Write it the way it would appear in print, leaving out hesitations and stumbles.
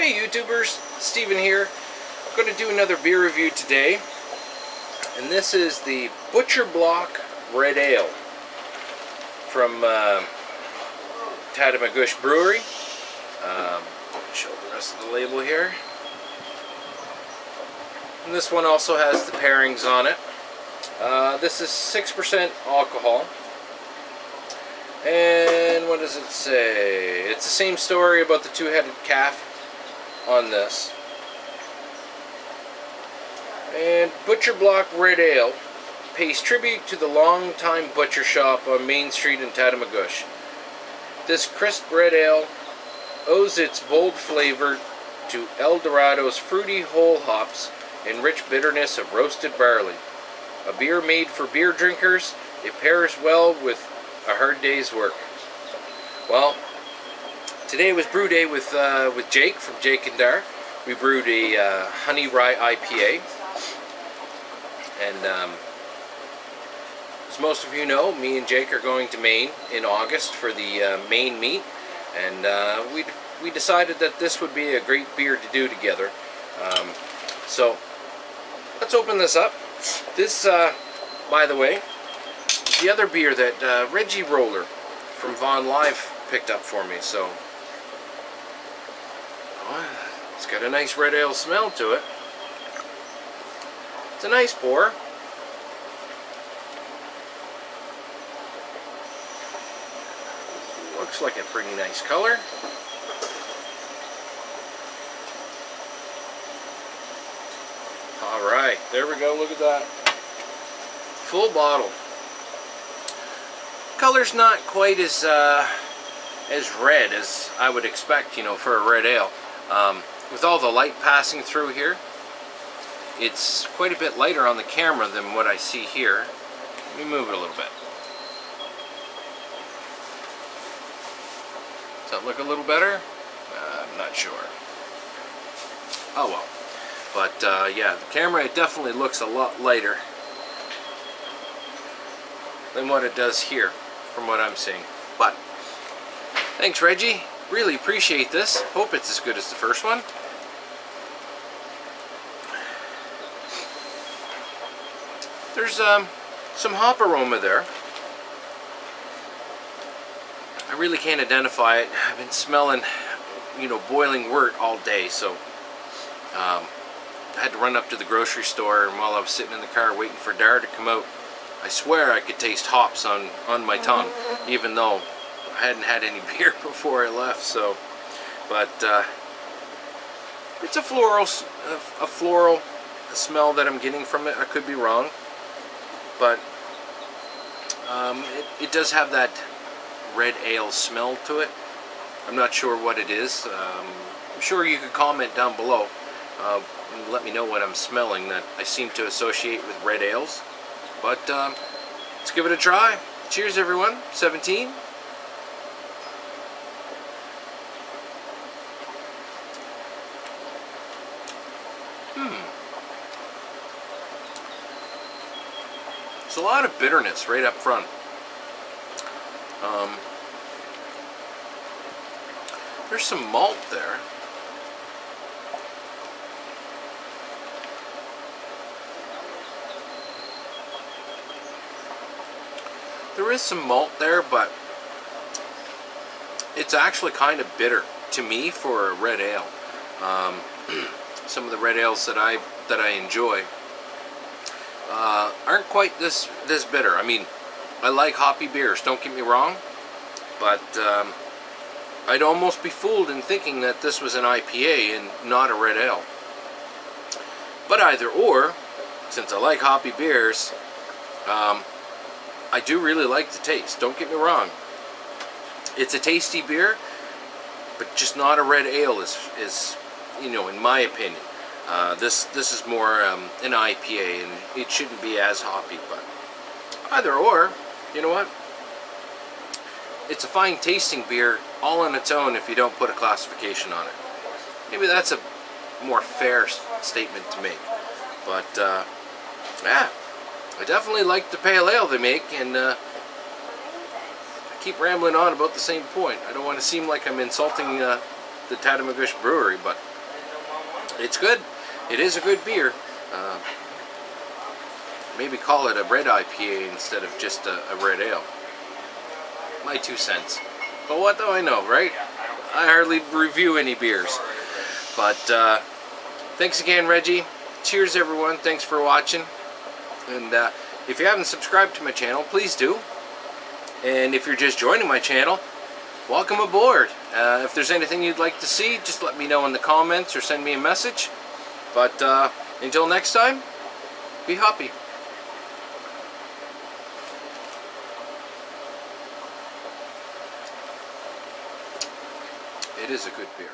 Hey YouTubers, Steven here. I'm going to do another beer review today, and this is the Butcher Block Red Ale from Tatamagouche Brewery. Show the rest of the label here. And this one also has the pairings on it. This is 6% alcohol. And what does it say? It's the same story about the two-headed calf on this. And Butcher Block Red Ale pays tribute to the long-time butcher shop on Main Street in Tatamagouche. This crisp red ale owes its bold flavor to El Dorado's fruity whole hops and rich bitterness of roasted barley. A beer made for beer drinkers, it pairs well with a hard day's work. Well, today was brew day with Jake from Jake and Dar. We brewed a honey rye IPA, and as most of you know, me and Jake are going to Maine in August for the Maine meet, and we decided that this would be a great beer to do together. So let's open this up. This, by the way, the other beer that Reggie Roller from Von Live picked up for me. So it's got a nice red ale smell to it. It's a nice pour. Looks like a pretty nice color. Alright, there we go, look at that. Full bottle. Color's not quite as red as I would expect, you know, for a red ale. With all the light passing through here, it's quite a bit lighter on the camera than what I see here. Let me move it a little bit. Does that look a little better? I'm not sure. Oh well. But yeah, the camera, it definitely looks a lot lighter than what it does here, from what I'm seeing. But thanks, Reggie. Really appreciate this. Hope it's as good as the first one. There's some hop aroma there. I really can't identify it. I've been smelling, you know, boiling wort all day, so I had to run up to the grocery store, and while I was sitting in the car waiting for Dar to come out, I swear I could taste hops on my tongue, even though I hadn't had any beer before I left. So, but it's a floral smell that I'm getting from it. I could be wrong, but it does have that red ale smell to it. I'm not sure what it is. I'm sure you could comment down below and let me know what I'm smelling that I seem to associate with red ales. But let's give it a try. Cheers, everyone. 17. There's a lot of bitterness right up front. There's some malt there. There is some malt there, but it's actually kind of bitter to me for a red ale. Some of the red ales that I enjoy aren't quite this bitter. I mean, I like hoppy beers, don't get me wrong, but I'd almost be fooled in thinking that this was an IPA and not a red ale. But either or, since I like hoppy beers, I do really like the taste, don't get me wrong. It's a tasty beer, but just not a red ale is you know, in my opinion. This is more an IPA, and it shouldn't be as hoppy, but either or, you know what? It's a fine tasting beer all on its own if you don't put a classification on it. Maybe that's a more fair statement to make. But yeah, I definitely like the pale ale they make, and I keep rambling on about the same point. I don't want to seem like I'm insulting the Tatamagouche Brewery, but It's good. It is a good beer. Maybe call it a red IPA instead of just a red ale. My 2 cents. But what do I know, right? I hardly review any beers. But thanks again, Reggie. Cheers, everyone. Thanks for watching. And if you haven't subscribed to my channel, please do. And if you're just joining my channel, welcome aboard. If there's anything you'd like to see, just let me know in the comments or send me a message. But until next time, be hoppy. It is a good beer.